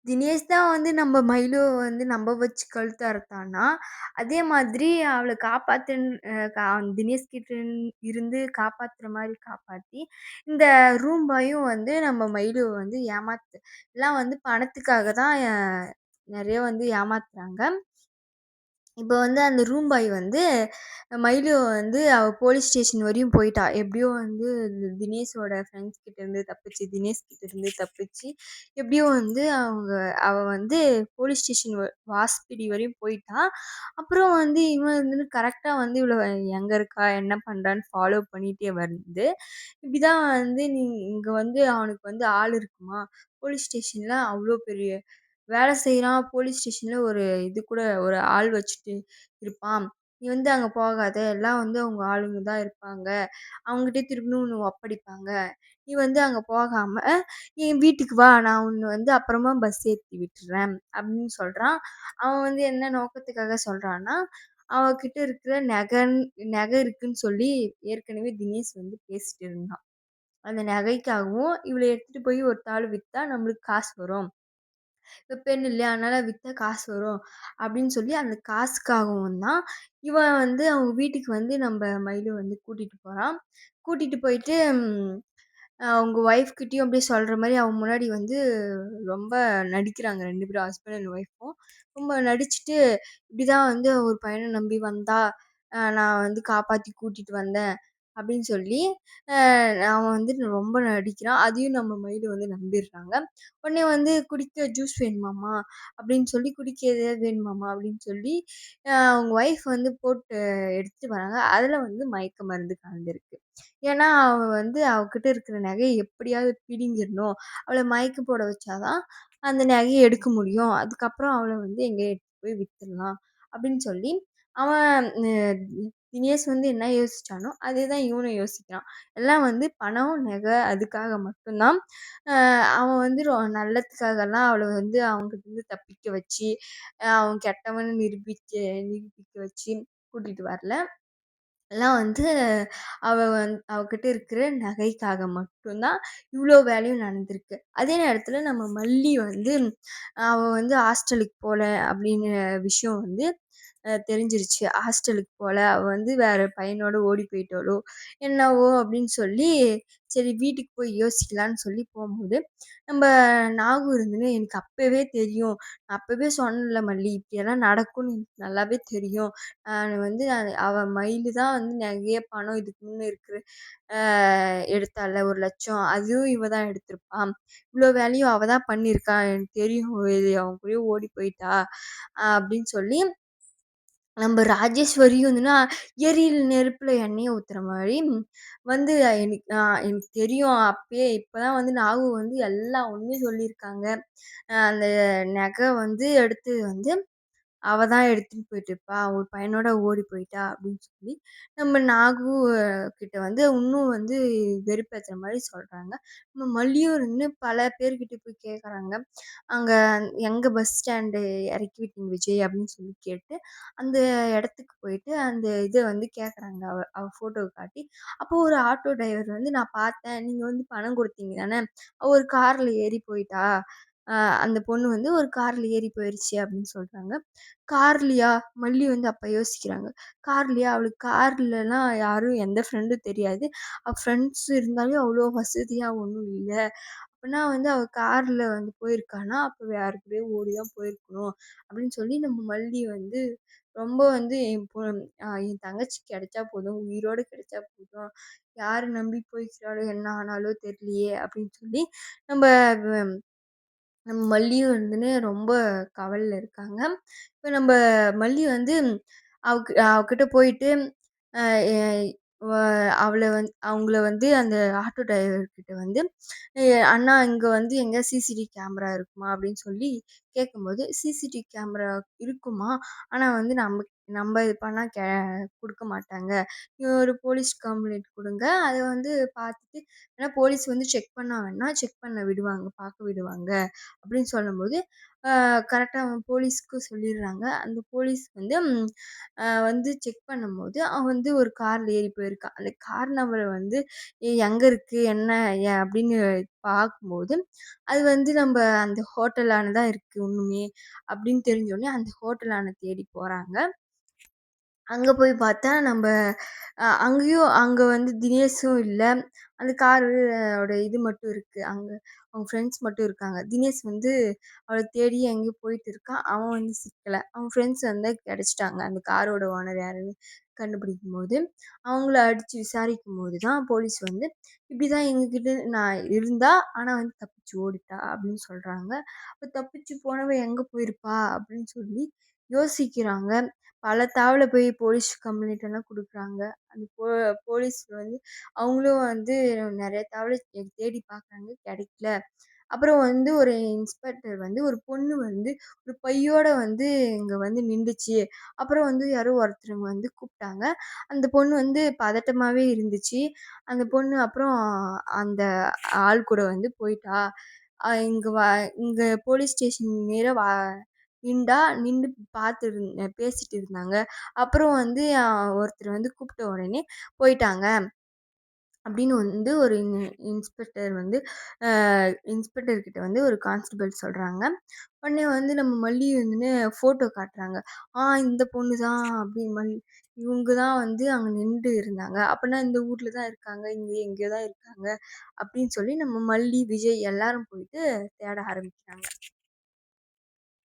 தினேஷ் தான் வந்து நம்ம மயிலு வந்து நம்ப வச்சு கழுத்த அறுத்தான்னா, அதே மாதிரி அவள காப்பாத்துன் அ கா தினேஷ் கிட்ட இருந்து காப்பாத்துற மாரி காப்பாத்தி, இந்த ரூம்பாயும் வந்து நம்ம மயிலுவ வந்து எல்லாம் வந்து பணத்துக்காக தான் நெறைய வந்து ஏமாத்துறாங்க. இப்ப வந்து அந்த ரூம் பாய் வந்து மயிலு வந்து அவ போலீஸ் ஸ்டேஷன் வரையும் போயிட்டா. எப்படியோ வந்து தினேஷோட ஃப்ரெண்ட்ஸ் கிட்டேருந்து தப்பிச்சு, தினேஷ் கிட்டேருந்து தப்பிச்சு, எப்படியோ வந்து அவ வந்து போலீஸ் ஸ்டேஷன் வாசப்படி வரையும் போயிட்டா. அப்புறம் வந்து இவன் வந்து கரெக்ட்டா வந்து இவள எங்க இருக்கா? என்ன பண்றான்னு ஃபாலோ பண்ணிட்டே வந்து, இப்படிதான் வந்து நீ இங்க வந்து அவனுக்கு வந்து ஆள் இருக்குமா? போலீஸ் ஸ்டேஷன்ல அவ்ளோ பெரிய வேலை செய்றான். போலீஸ் ஸ்டேஷன்ல ஒரு இது கூட ஒரு ஆள் வச்சுட்டு இருப்பான். "நீ வந்து அங்க போகாத. எல்லாம் வந்து அவங்க ஆளுங்க தான் இருப்பாங்க. அவங்ககிட்டயே திரும்பவும் உன்ன ஒப்படைப்பாங்க. நீ வந்து அங்க போகாம, என் வீட்டுக்கு வா. நான் உன்ன வந்து அப்புறமா பஸ் ஏத்தி விட்டுர்றேன்." அப்படின்னு சொல்றான். அவன் வந்து என்ன நோக்கத்துக்காக சொல்றான்னா, அவகிட்ட இருக்கிற நகை இருக்குன்னு சொல்லி ஏற்கனவே தினேஷ் வந்து பேசிட்டு இருந்தான். அந்த நகைக்காகவும், "இவள எடுத்துட்டு போய் ஒருத்தாள் வித்தா நம்மளுக்கு காசு வரும்." இப்ப பெண் இல்லையா? அதனால வித்தா காசு வரும். அப்படின்னு சொல்லி அந்த காசுக்காகவும் தான், இவன் வந்து அவங்க வீட்டுக்கு வந்து நம்ப மயிலு வந்து கூட்டிட்டு போறான். கூட்டிட்டு போயிட்டு அவங்க ஒய்ஃப் கிட்டயும் அப்படியே சொல்ற மாரி அவன் முன்னாடி வந்து ரொம்ப நடிக்கிறாங்க 2 பேரும் ஹஸ்பண்ட் அண்ட் ஒய்ஃபும். ரொம்ப நடிச்சுட்டு, இப்படிதான் வந்து ஒரு பையன நம்பி வந்தா, நான் வந்து காப்பாத்தி கூட்டிட்டு வந்தேன். அப்படின்னு சொல்லி, அ அவன் வந்து ரொம்ப நடிக்கிறான். அதையும் நம்ம மயிலு வந்து நம்பிடுறாங்க. உடனே வந்து குடிக்க ஜூஸ் வேணுமாம்மா? அப்படின்னு சொல்லி, குடிக்க எதையாவது வேணுமாம்மா? அப்படின்னு சொல்லி, அவங்க ஒய்ஃப் வந்து போட்டு எடுத்துட்டு வராங்க. அதுல வந்து மயக்க மருந்து கலந்திருக்கு. ஏன்னா, அவ வந்து அவகிட்ட இருக்கிற நகைய எப்படியாவது பிடுங்கிரணும். அவள மயக்கம் போட வச்சா தான், அந்த நகைய எடுக்க முடியும். அதுக்கப்புறம் அவள வந்து எங்கேயோ எடுத்துட்டு போய் வித்துடலாம். அப்படின்னு சொல்லி, அவன் தினேஷ் வந்து என்ன யோசிச்சானோ, அதே தான் இவனும் யோசிக்கிறான். எல்லாம் வந்து பணம், நகை அதுக்காக மட்டும் தான். அ அவன் வந்து நல்லதுக்காகலாம் அவள வந்து அவன்கிட்டருந்து தப்பிக்க வச்சு, அவன் கெட்டவன்னு நிரூபிக்க வச்சு கூட்டிட்டு வரல. எல்லாம் வந்து அவகிட்ட இருக்கிற நகைக்காக மட்டும் தான் இவ்ளோ வேலையும் நடந்திருக்கு. அதே நேரத்தில நம்ம மல்லி வந்து அவ வந்து ஹாஸ்டலுக்கு போல அப்படின்னு விஷயம் வந்து தெரிஞ்சிருச்சு. ஹாஸ்டலுக்கு போல. அவ வந்து வேற பையனோட ஓடி போயிட்டாளோ! என்னவோ! அப்படின்னு சொல்லி, சரி வீட்டுக்கு போய் யோசிக்கலான்னு சொல்லி போம்போது, நம்ப நாகும் இருந்துன்னு எனக்கு அப்பவே தெரியும். நான் அப்பவே சொன்னேன்ல மல்லி, இப்படியெல்லாம் நடக்கும்னு எனக்கு நல்லாவே தெரியும். நானு வந்து அவ மயிலு தான் வந்து நெறைய பணம் இதுக்கு முன்ன இருக்கிற அ எடுத்தால்ல 1,00,000 அதுவும் இவ தான் எடுத்திருப்பா. இவ்ளோ வேலையும் அவ தான் பண்ணியிருக்கா. எனக்கு தெரியும். இது அவன் கூடயே ஓடி போயிட்டா. அப்படின்னு சொல்லி நம்ப ராஜேஸ்வரியும் வந்துனா, எரியிற நெருப்புல எண்ணெய ஊத்துற மாரி வந்து எனக்கு தெரியும் அப்பயே இப்பதான் வந்து நாகு வந்து எல்லா உண்மையும் சொல்லியிருக்காங்க. அந்த நகை வந்து எடுத்து வந்து அவ தான் எடுத்துட்டு போயிட்டுருப்பா. ஒரு பையனோட ஓடி போயிட்டா அப்படின்னு சொல்லி, நம்ம நாகு கிட்ட வந்து இன்னும் வந்து வெறுப்பேத்துற மாரி சொல்றாங்க. நம்ம மல்லியும் இருந்து பல பேர்கிட்ட போய் கேட்கறாங்க. அங்க எங்க பஸ் ஸ்டாண்டு இறக்கி விட்டீங்க விஜய் அப்படின்னு சொல்லி கேட்டு, அந்த இடத்துக்கு போயிட்டு அந்த இத வந்து கேட்கறாங்க. அவ அவ ஃபோட்டோவ காட்டி. அப்போ ஒரு ஆட்டோ டிரைவர் வந்து நான் பார்த்தேன். நீங்க வந்து பணம் குடுத்தீங்க தானே! அவ ஒரு கார்ல ஏறி போயிட்டா. அ அந்த பொண்ணு வந்து ஒரு கார்ல ஏறி போயிருச்சு அப்படின்னு சொல்றாங்க. கார்லயா? மல்லி வந்து அப்ப யோசிக்கிறாங்க. கார்லயா? அவளுக்கு கார்லலாம் யாரும் எந்த ஃப்ரெண்டும் தெரியாது. அவ ஃப்ரெண்ட்ஸ் இருந்தாலும் அவ்ளோ வசதியா ஒண்ணும் இல்ல. அப்பன்னா வந்து அவ கார்ல வந்து போயிருக்கான்னா, அப்ப யாரு கூடயோ ஓடி தான் போயிருக்கணும். அப்படின்னு சொல்லி நம்ம மல்லி வந்து ரொம்ப வந்து என் தங்கச்சி கிடைச்சா போதும். உயிரோட கிடைச்சா போதும். யார நம்பி போய்க்கிறாளோ, என்ன ஆனாலோ தெரியலையே! அப்படின்னு சொல்லி நம்ப நம்ம மல்லியும் வந்துன்னு ரொம்ப கவலைல இருக்காங்க. இப்ப நம்ப மல்லி வந்து அவகிட்ட போயிட்டு, அ எ வ அவள அவங்கள வந்து அந்த ஆட்டோ டிரைவர் கிட்ட வந்து, "எ அண்ணா இங்க வந்து எங்க சிசிடிவி கேமரா இருக்குமா?" அப்படின்னு சொல்லி கேட்கும்போது, "சிசிடிவி கேமரா இருக்குமா, ஆனா வந்து நம்ம நம்ம இது பண்ணா குடுக்க மாட்டாங்க. நீங்க ஒரு போலீஸ் கம்ப்ளைண்ட் குடுங்க. அத வந்து பார்த்துட்டு ஏன்னா போலீஸ் வந்து செக் பண்ணா வேணா செக் பண்ண விடுவாங்க, பார்க்க விடுவாங்க அப்படின்னு சொல்லும்போது, கரெக்ட்டா போலீஸ்க்கு சொல்லிடுறாங்க. அந்த போலீஸ் வந்து வந்து செக் பண்ணும்போது, அவன் வந்து ஒரு கார்ல ஏறி போயிருக்கான். அந்த கார் நம்பர வந்து எங்க இருக்கு? என்ன? அப்படின்னு பார்க்கும்போது, அது வந்து நம்ப அந்த ஹோட்டலான தான் இருக்கு இன்னுமே. அப்படின்னு தெரிஞ்சோனே அந்த ஹோட்டலான தேடி போறாங்க. அங்க போய் பார்த்தா நம்ப அங்கேயும் அங்க வந்து தினேஷும் இல்ல. அந்த காரு ஓட இது மட்டும் இருக்கு. அங்க அவங்க ஃப்ரெண்ட்ஸ் மட்டும் இருக்காங்க. தினேஷ் வந்து அவள தேடி எங்கேயோ போயிட்டு இருக்கான். அவன் வந்து சிக்கல. அவன் ஃப்ரெண்ட்ஸ் வந்து கிடைச்சுட்டாங்க. அந்த காரோட ஓனர் யாருன்னு கண்டுபிடிக்கும்போது, அவங்கள அடிச்சு விசாரிக்கும்போது தான் போலீஸ் வந்து, "இப்படிதான் எங்ககிட்ட நான் இருந்தா, ஆனா வந்து தப்பிச்சு ஓடிட்டா" அப்படின்னு சொல்றாங்க. அப்ப தப்பிச்சு போனவ எங்க போயிருப்பா? அப்படின்னு சொல்லி யோசிக்கிறாங்க. பல தாவல போய் போலீஸ் கம்ப்ளைண்ட் எல்லாம் குடுக்குறாங்க. அந்த போலீஸ் வந்து அவங்களும் வந்து நெறைய தாவல தேடி பார்க்குறாங்க, கிடைக்கல. அப்புறம் வந்து ஒரு இன்ஸ்பெக்டர் வந்து ஒரு பொண்ணு வந்து ஒரு பையோட வந்து இங்க வந்து நின்டுச்சு. அப்புறம் வந்து யாரோ ஒருத்தருங்க வந்து கூப்ட்டாங்க. அந்த பொண்ணு வந்து பதட்டமாவே இருந்துச்சு. அந்த பொண்ணு அப்புறம் அந்த ஆள் கூட வந்து போயிட்டா. இங்க இங்க போலீஸ் ஸ்டேஷன் நேரா நின்றா. நின்னு பேசிட்டு இருந்தாங்க. அப்புறம் வந்து ஒருத்தர் வந்து கூப்பிட்ட உடனே போயிட்டாங்க. அப்படின்னு வந்து ஒரு இன்ஸ்பெக்டர் வந்து அ இன்ஸ்பெக்டர் கிட்ட வந்து ஒரு கான்ஸ்டபிள் சொல்றாங்க. உடனே வந்து நம்ம மல்லி வந்துன்னு ஃபோட்டோ காட்டுறாங்க. இந்த பொண்ணு தான் அப்படின்னு இவங்க தான் வந்து அங்க நின்னுட்டு இருந்தாங்க. அப்பன்னா இந்த ஊர்ல தான் இருக்காங்க. இங்க எங்கேயோ தான் இருக்காங்க. அப்படின்னு சொல்லி நம்ம மல்லி, விஜய் எல்லாரும் போயிட்டு தேட ஆரம்பிக்கிறாங்க.